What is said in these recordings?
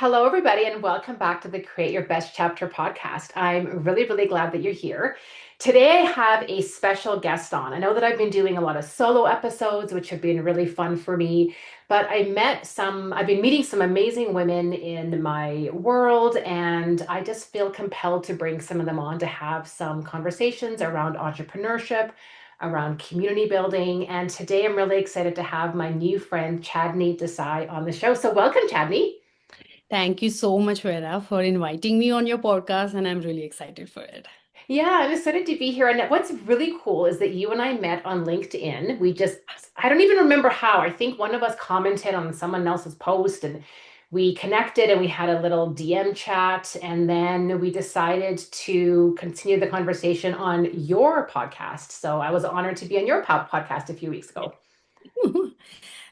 Hello, everybody, and welcome back to the Create Your Best Chapter podcast. I'm really, really glad that you're here. Today, I have a special guest on. I know that I've been doing a lot of solo episodes, which have been really fun for me, but I've been meeting some amazing women in my world, and I just feel compelled to bring some of them on to have some conversations around entrepreneurship, around community building. And today, I'm really excited to have my new friend, Chadney Desai, on the show. So, welcome, Chadney. Thank you so much, Vera, for inviting me on your podcast, and I'm really excited for it. Yeah, I'm excited to be here. And what's really cool is that you and I met on LinkedIn. I don't even remember how. I think one of us commented on someone else's post and we connected and we had a little DM chat. And then we decided to continue the conversation on your podcast. So I was honored to be on your podcast a few weeks ago.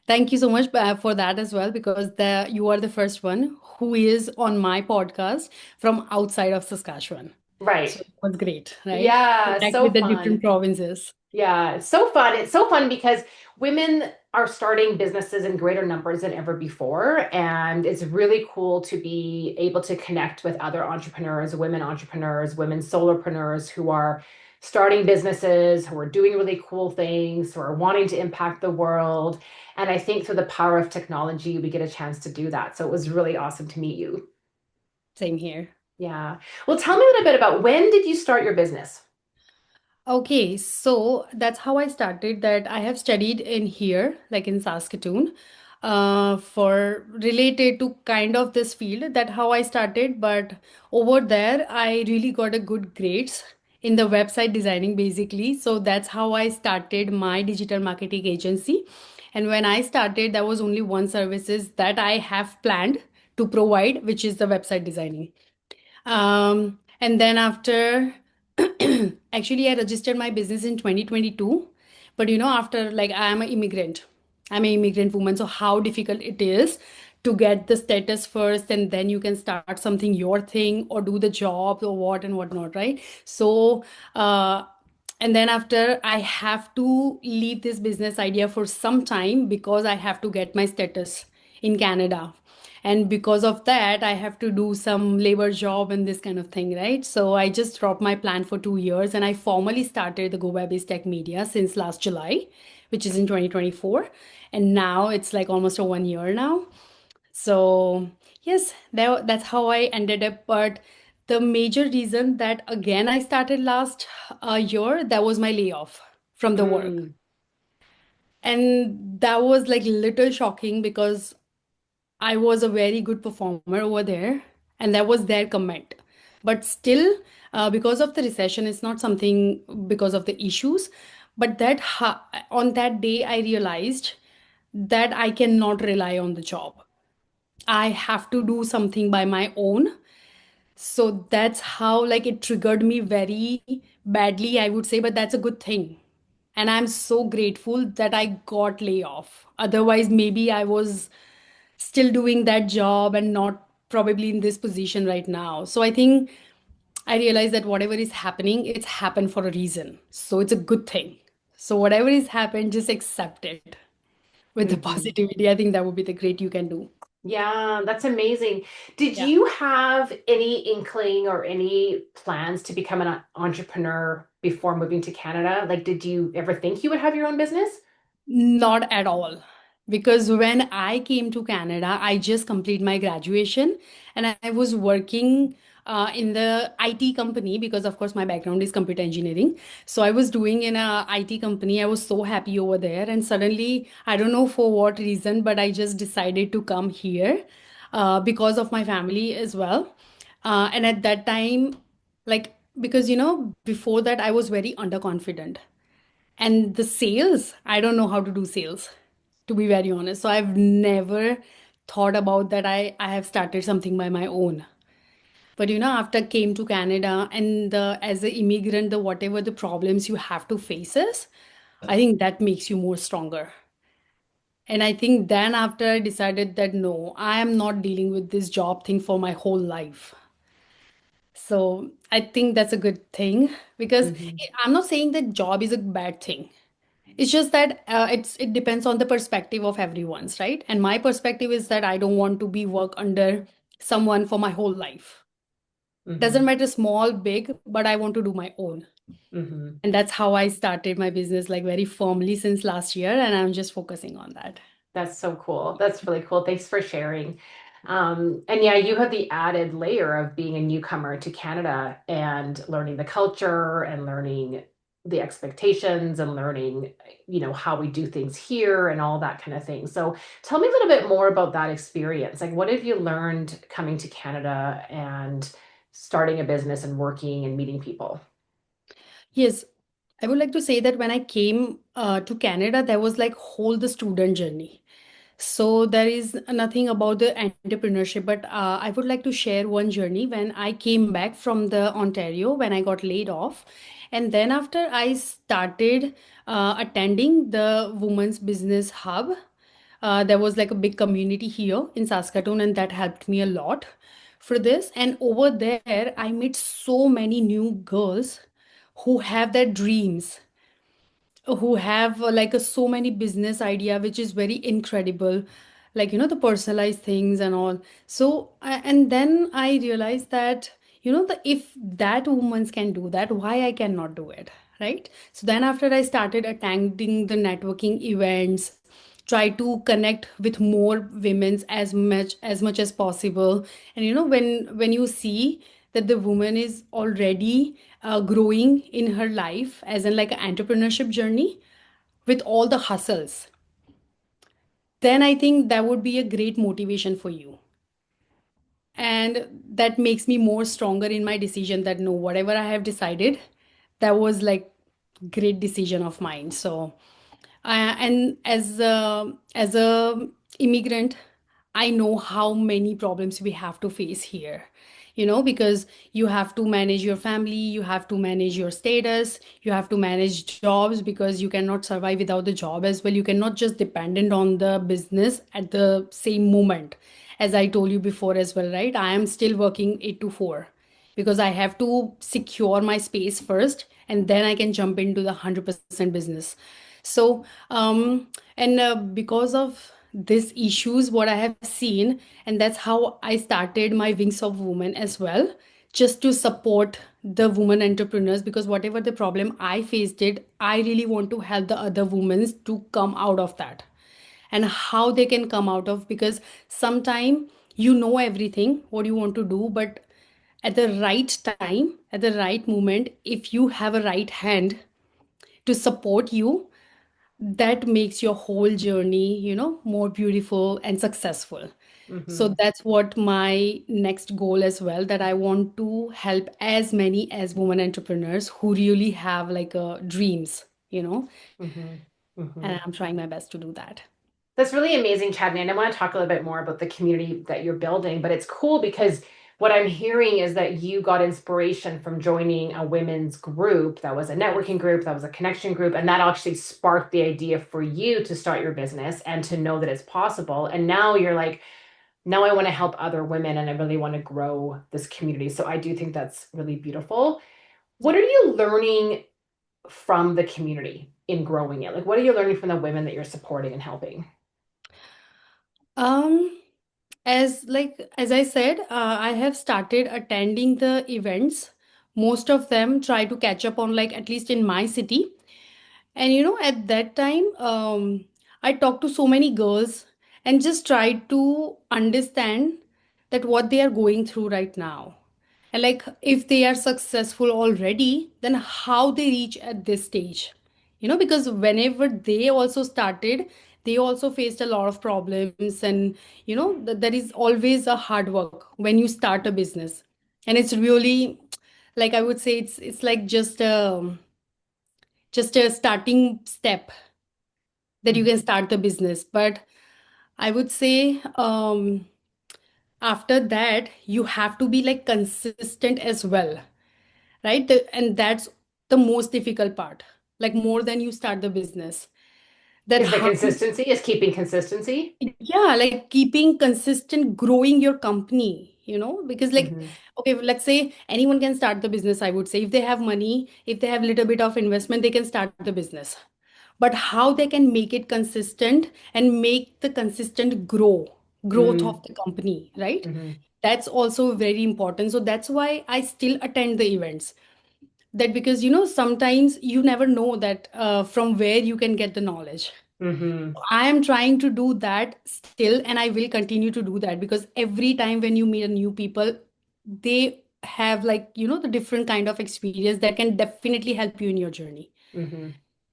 Thank you so much for that as well, because you are the first one who is on my podcast from outside of Saskatchewan. Right. So it was great, right? Yeah, Connect so with the fun. different provinces. Yeah, it's so fun. It's so fun because women are starting businesses in greater numbers than ever before. And it's really cool to be able to connect with other entrepreneurs, women solopreneurs who are starting businesses, who are doing really cool things, who are wanting to impact the world. And I think through the power of technology, we get a chance to do that. So it was really awesome to meet you. Same here. Yeah. Well, tell me a little bit about when did you start your business? Okay, so that's how I started that I have studied in here, like in Saskatoon, for related to kind of this field. That how I started, but over there I really got a good grades in the website designing basically. So that's how I started my digital marketing agency. And when I started, there was only one services that I have planned to provide, which is the website designing. And then after, actually, I registered my business in 2022. But after like I'm an immigrant woman. So how difficult it is to get the status first, and then you can start something your thing or do the job or what and whatnot, right? So, and then after I have to leave this business idea for some time because I have to get my status in Canada, and because of that I have to do some labor job and this kind of thing, right? So I just dropped my plan for 2 years, and I formally started the Go Web is Tech Media since last July, which is in 2024, and now it's like almost a 1 year now. So yes, that's how I ended up. But the major reason that again I started last year, that was my layoff from the work. Mm, And that was like little shocking because I was a very good performer over there, and that was their comment. But still, because of the recession, it's not something because of the issues. But on that day, I realized that I cannot rely on the job. I have to do something by my own. So that's how like it triggered me very badly, I would say, but that's a good thing. And I'm so grateful that I got laid off. Otherwise, maybe I was still doing that job and not probably in this position right now. So I think I realized that whatever is happening, it's happened for a reason. So it's a good thing. So whatever is happened, just accept it with the mhm. positivity. I think that would be the great you can do. Yeah, that's amazing. Did Yeah. you have any inkling or any plans to become an entrepreneur before moving to Canada? Like, did you ever think you would have your own business? Not at all. Because when I came to Canada, I just completed my graduation, and I was working in the IT company because, of course, my background is computer engineering. So I was doing in a IT company. I was so happy over there. And suddenly, I don't know for what reason, but I just decided to come here because of my family as well. And at that time, like, because, before that, I was very underconfident. And the sales, I don't know how to do sales, to be very honest. So I've never thought about that I have started something by my own. But after came to Canada, and as an immigrant, the whatever the problems you have to faces, I think that makes you more stronger. And I think then after I decided that no, I am not dealing with this job thing for my whole life. So I think that's a good thing, because Hmm. I'm not saying that job is a bad thing. It's just that it depends on the perspective of everyone's, right? And my perspective is that I don't want to be work under someone for my whole life. Doesn't Hmm. matter small, big, but I want to do my own. Hmm. And that's how I started my business like very firmly since last year. And I'm just focusing on that. That's so cool. That's really cool. Thanks for sharing. And yeah, you have the added layer of being a newcomer to Canada and learning the culture and learning the expectations and learning, how we do things here and all that kind of thing. So tell me a little bit more about that experience. Like, what have you learned coming to Canada and starting a business and working and meeting people? Yes, I would like to say that when I came to Canada, there was like whole the student journey. So there is nothing about the entrepreneurship, but I would like to share one journey when I came back from the Ontario when I got laid off, and then after I started attending the Women's Business Hub. There was like a big community here in Saskatoon, and that helped me a lot for this. And over there, I met so many new girls who have their dreams, who have like so many business idea, which is very incredible, like the personalized things and all. So and then I realized that if that woman can do that, why I cannot do it, right? So then after I started attending the networking events, try to connect with more women as much as possible. And when you see that the woman is already growing in her life as in like an entrepreneurship journey with all the hustles, then I think that would be a great motivation for you. And that makes me more stronger in my decision that no, whatever I have decided, that was like great decision of mine. So and as a immigrant, I know how many problems we have to face here, because you have to manage your family, you have to manage your status, you have to manage jobs because you cannot survive without the job as well. You cannot just dependent on the business at the same moment. As I told you before as well, right? I am still working 8 to 4 because I have to secure my space first, and then I can jump into the 100% business. So, and because of these issues, what I have seen, and that's how I started my Wings of Women as well, just to support the women entrepreneurs, because whatever the problem I faced it, I really want to help the other women to come out of that and how they can come out of, because sometime you know everything what you want to do, but at the right time, at the right moment, if you have a right hand to support you, that makes your whole journey more beautiful and successful. So Hmm. that's what my next goal as well, that I want to help as many as women entrepreneurs who really have like dreams. Hmm. Hmm. And I'm trying my best to do that. That's really amazing, Chad. And I want to talk a little bit more about the community that you're building, but it's cool because what I'm hearing is that you got inspiration from joining a women's group that was a networking group, that was a connection group, and that actually sparked the idea for you to start your business and to know that it's possible. And now you're like, now I want to help other women and I really want to grow this community. So I do think that's really beautiful. What Yeah. are you learning from the community in growing it? Like, what are you learning from the women that you're supporting and helping? Um, as I said, I have started attending the events. Most of them try to catch up on, like, at least in my city. And at that time, I talked to so many girls and just tried to understand that what they are going through right now. And like if they are successful already, then how they reach at this stage. Because whenever they also started, they also faced a lot of problems. And there is always a hard work when you start a business. And it's really, like I would say, it's like just a starting step that you can start the business. But I would say after that you have to be like consistent as well, right? And that's the most difficult part, like more than you start the business, that Is the how. consistency, is keeping consistency? Yeah, like keeping consistent, growing your company, because like, Hmm. okay, let's say anyone can start the business. I would say if they have money, if they have little bit of investment, they can start the business. But how they can make it consistent and make the consistent growth of Mm. the company, right? Hmm. that's also very important. So that's why I still attend the events. That because sometimes you never know that from where you can get the knowledge. Mm-hmm. I am trying to do that still, and I will continue to do that because every time when you meet a new people, they have like, the different kind of experience that can definitely help you in your journey Mm-hmm.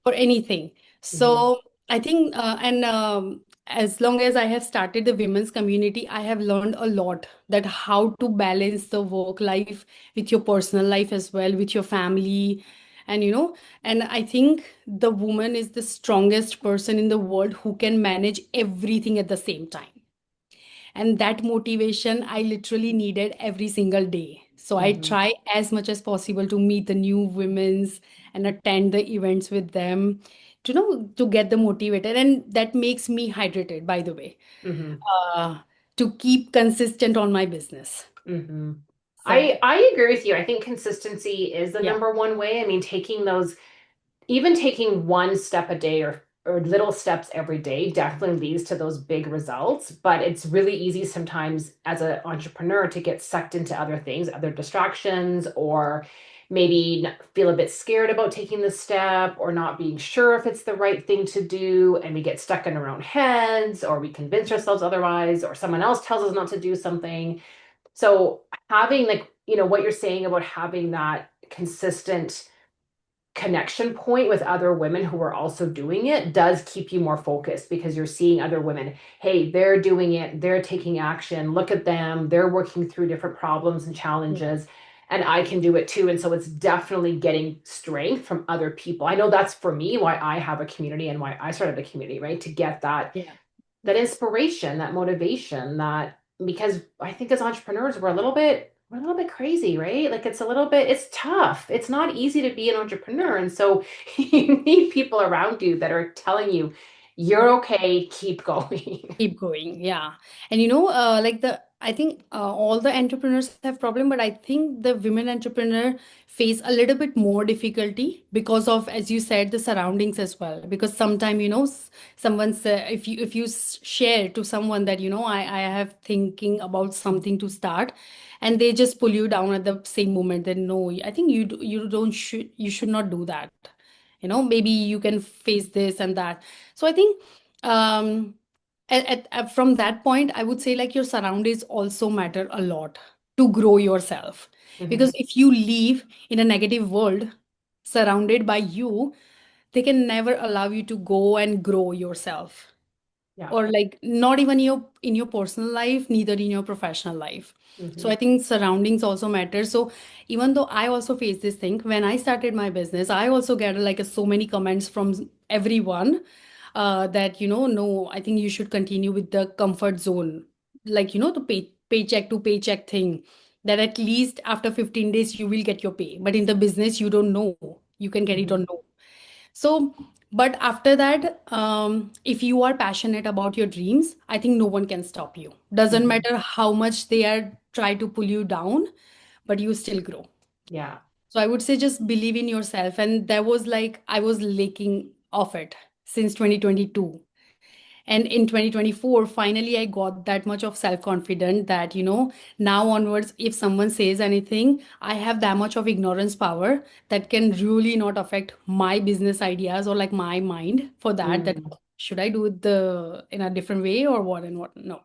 or anything. Mm-hmm. So I think, and as long as I have started the women's community, I have learned a lot that how to balance the work life with your personal life as well, with your family. And and I think the woman is the strongest person in the world who can manage everything at the same time. And that motivation I literally needed every single day. So I Mm-hmm. try as much as possible to meet the new women's and attend the events with them to get them motivated. And that makes me hydrated, by the way, Mm-hmm. uh, to keep consistent on my business. Mm-hmm. I So I agree with you. I think consistency is the yeah, number one way. I mean, taking those, even taking one step a day or little steps every day definitely leads to those big results. But it's really easy sometimes as an entrepreneur to get sucked into other things, other distractions, or maybe feel a bit scared about taking the step or not being sure if it's the right thing to do. And we get stuck in our own heads, or we convince ourselves otherwise, or someone else tells us not to do something. So having, like, what you're saying about having that consistent connection point with other women who are also doing it does keep you more focused, because you're seeing other women, hey, they're doing it, they're taking action, look at them, they're working through different problems and yeah, challenges, and I can do it too. And so it's definitely getting strength from other people. I know that's for me why I have a community and why I started a community, right? To get yeah. that inspiration, that motivation, that, because I think as entrepreneurs we're a little bit crazy, right? Like it's tough. It's not easy to be an entrepreneur. And so you need people around you that are telling you you're okay, keep going. Keep going, yeah. And like I think all the entrepreneurs have problem, but I think the women entrepreneur face a little bit more difficulty because of, as you said, the surroundings as well. Because sometimes someone say, if you share to someone that I have thinking about something to start, and they just pull you down at the same moment. Then no, I think you don't should you should not do that. Maybe you can face this and that. So I think um from that point, I would say like your surroundings also matter a lot to grow yourself. Because Mhm. if you live in a negative world surrounded by you, they can never allow you to go and grow yourself, Yeah. or like not even in your personal life, neither in your professional life. So I Hmm. think surroundings also matter. So even though I also face this thing when I started my business, I also get like so many comments from everyone that no, I think you should continue with the comfort zone, like the paycheck to paycheck thing, that at least after 15 days you will get your pay, but in the business you don't know, you can get it or Hmm. no. So, but after that, if you are passionate about your dreams, I think no one can stop you. Doesn't Hmm. matter how much they are try to pull you down, but you still grow. Yeah. So I would say just believe in yourself. And that was like I was lacking of it since 2022. And in 2024, finally, I got that much of self confidence that, now onwards, if someone says anything, I have that much of ignorance power that can really not affect my business ideas or like my mind for that Hmm. should I do it in a different way or what and what? No.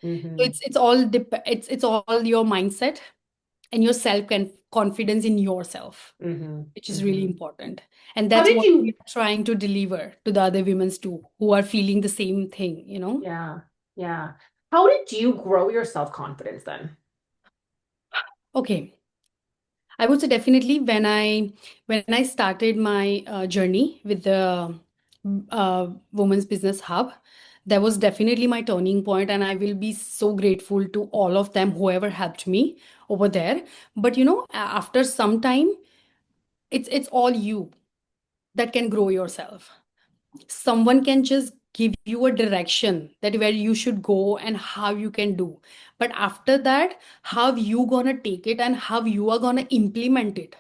So Hmm. it's all your mindset and your confidence in yourself, Hmm. which is really Hmm. important. And How that's did what we you? are trying to deliver to the other women too, who are feeling the same thing. Yeah. Yeah. How did you grow your self-confidence then? Okay. I would say definitely when I started my journey with the Women's Business Hub, that was definitely my turning point, and I will be so grateful to all of them, whoever helped me over there. But after some time, it's all you that can grow yourself. Someone can just give you a direction that where you should go and how you can do, but after that, how you gonna take it and how you are gonna implement it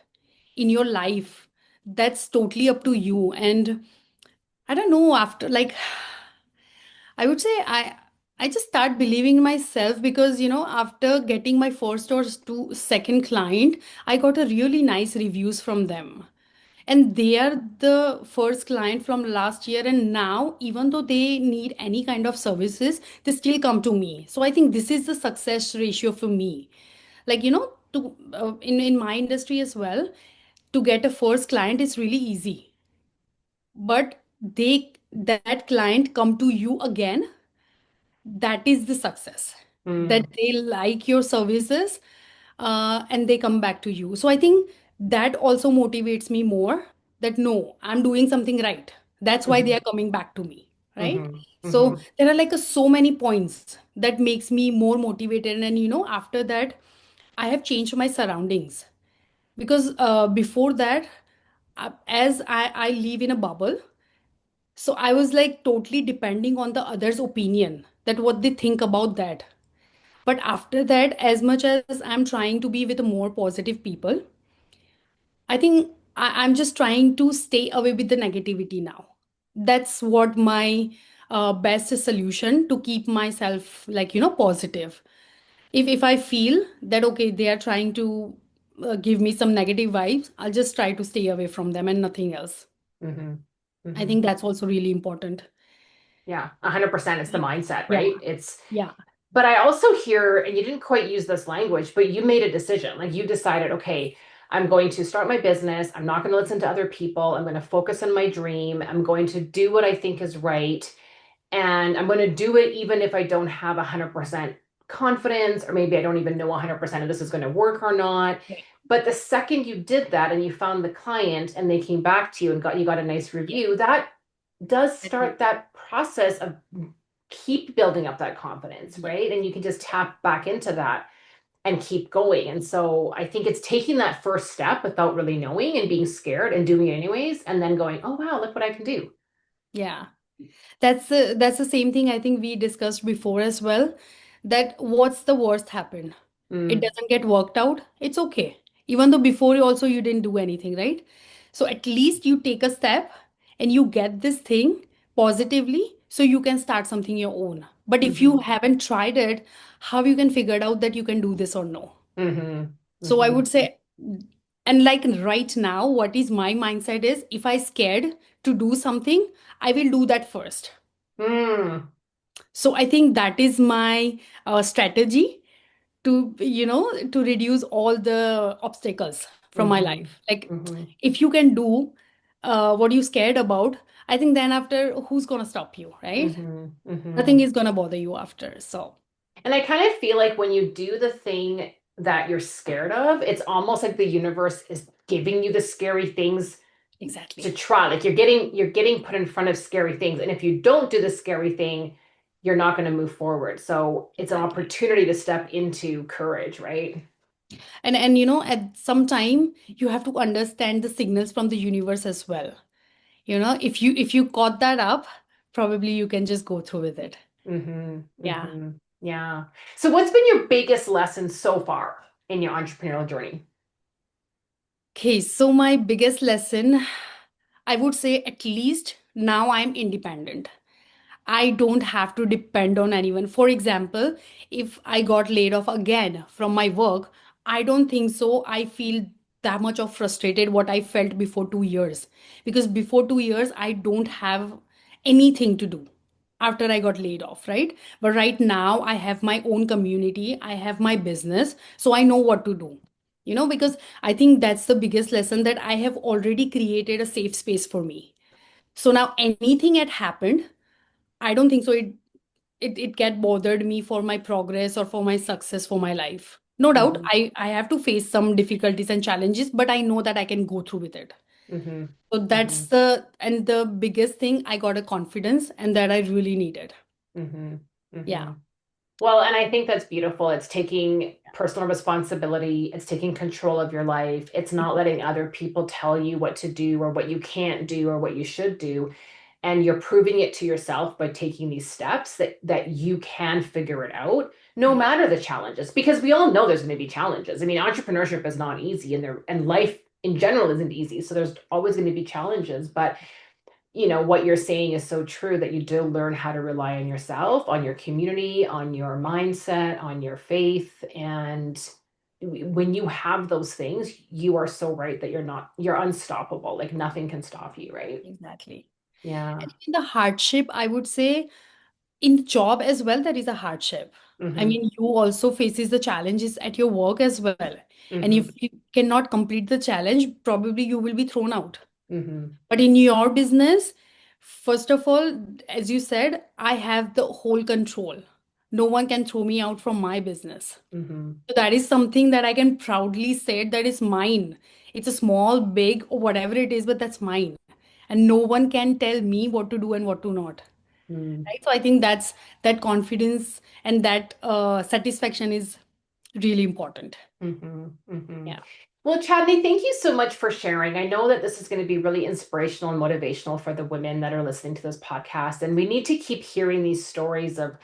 in your life, that's totally up to you. And I don't know, after like I would say I just start believing in myself because, after getting my first or second client, I got a really nice reviews from them. And they are the first client from last year. And now, even though they need any kind of services, they still come to me. So I think this is the success ratio for me. Like, in my industry as well, to get a first client is really easy. But that client come to you again, that is the success, that Mm, they like your services, and they come back to you. So I think that also motivates me more, that no, I'm doing something right, that's why they mhm, are coming back to me, right? mhm, So mhm, there are like so many points that makes me more motivated. And after that, I have changed my surroundings, because before that, as I live in a bubble, so I was like totally depending on the other's opinion, that what they think about that. But after that, as much as I'm trying to be with more positive people, I think I'm just trying to stay away with the negativity now. That's what my best solution to keep myself, like, positive. If I feel that okay, they are trying to give me some negative vibes, I'll just try to stay away from them and nothing else. mhm, I mhm. think that's also really important. Yeah, 100%. It's the mindset, Yeah. right? It's, Yeah. but I also hear, and you didn't quite use this language, but you made a decision. Like you decided, okay, I'm going to start my business. I'm not going to listen to other people. I'm going to focus on my dream. I'm going to do what I think is right. And I'm going to do it even if I don't have 100% confidence, or maybe I don't even know 100% of this is going to work or not. Right. But the second you did that and you found the client and they came back to you and got a nice Yeah. review, that does Definitely. start that process of keep building up that confidence, Yeah. right? And you can just tap back into that and keep going. And so I think it's taking that first step without really knowing and being scared and doing it anyways, and then going, oh wow, look what I can do. Yeah. That's the same thing I think we discussed before as well. That what's the worst happen? It Mm, doesn't get worked out. It's okay. Even though before also you didn't do anything, right? So at least you take a step and you get this thing positively so you can start something your own. But if you mm-hmm, haven't tried it, how you can figure it out that you can do this or no? mm-hmm, So I mm-hmm, would say, and like right now, what is my mindset is if I scared to do something, I will do that first. mm, So I think that is my strategy to, to reduce all the obstacles from my mm-hmm, life. Like mm-hmm, if you can do what you scared about, I think then after who's gonna stop you, right? mm-hmm, mm-hmm. Nothing is gonna bother you after. So And I kind of feel like when you do the thing that you're scared of, it's almost like the universe is giving you the scary things to exactly. try. Like you're getting put in front of scary things. And if you don't do the scary thing, you're not going to move forward. So it's an Exactly. opportunity to step into courage, right? And at some time you have to understand the signals from the universe as well. If you caught that up, probably you can just go through with it. Mm-hmm. Yeah. Mm-hmm. Yeah. So what's been your biggest lesson so far in your entrepreneurial journey? Okay, so my biggest lesson, I would say at least now I'm independent. I don't have to depend on anyone. For example, if I got laid off again from my work, I don't think so. I feel that much of frustrated what I felt before 2 years. Because before 2 years, I don't have anything to do after I got laid off, right? But right now, I have my own community, I have my business, so I know what to do. Because I think that's the biggest lesson, that I have already created a safe space for me. So now anything had happened, I don't think so it get bothered me for my progress or for my success for my life. No doubt, Mm-hmm. I have to face some difficulties and challenges, but I know that I can go through with it. Mm-hmm. So Mm-hmm. the biggest thing, I got a confidence and that I really needed. Mm-hmm. Yeah. Mm-hmm. Well, and I think that's beautiful. It's taking personal responsibility, it's taking control of your life. It's not letting other people tell you what to do or what you can't do or what you should do. And you're proving it to yourself by taking these steps that you can figure it out no Right. matter the challenges, because we all know there's going to be challenges. I mean, entrepreneurship is not easy, and life in general isn't easy. So there's always going to be challenges, but what you're saying is so true that you do learn how to rely on yourself, on your community, on your mindset, on your faith. And when you have those things, you are so right that you're unstoppable. Like nothing can stop you, right? Exactly. Yeah. And in the hardship, I would say in job as well, there is a hardship. I Mm-hmm. mean, you also faces the challenges at your work as well. And Mm-hmm. if you cannot complete the challenge, probably you will be thrown out. Mm-hmm. But in your business, first of all, as you said, I have the whole control. No one can throw me out from my business. Mm-hmm. So that is something that I can proudly say that is mine. It's a small, big, or whatever it is, but that's mine. And no one can tell me what to do and what to not. Mm-hmm. Right? So I think that's that confidence and that satisfaction is really important. Mm-hmm. Mm-hmm. Yeah. Well, Chadney, thank you so much for sharing. I know that this is going to be really inspirational and motivational for the women that are listening to this podcast. And we need to keep hearing these stories of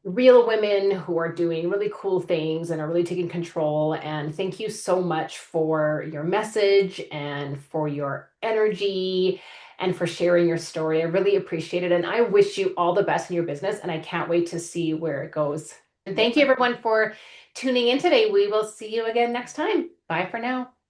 real women who are doing really cool things and are really taking control. And thank you so much for your message and for your energy and for sharing your story. I really appreciate it. And I wish you all the best in your business. And I can't wait to see where it goes. And thank you, Definitely. everyone, for tuning in today. We will see you again next time. Bye for now.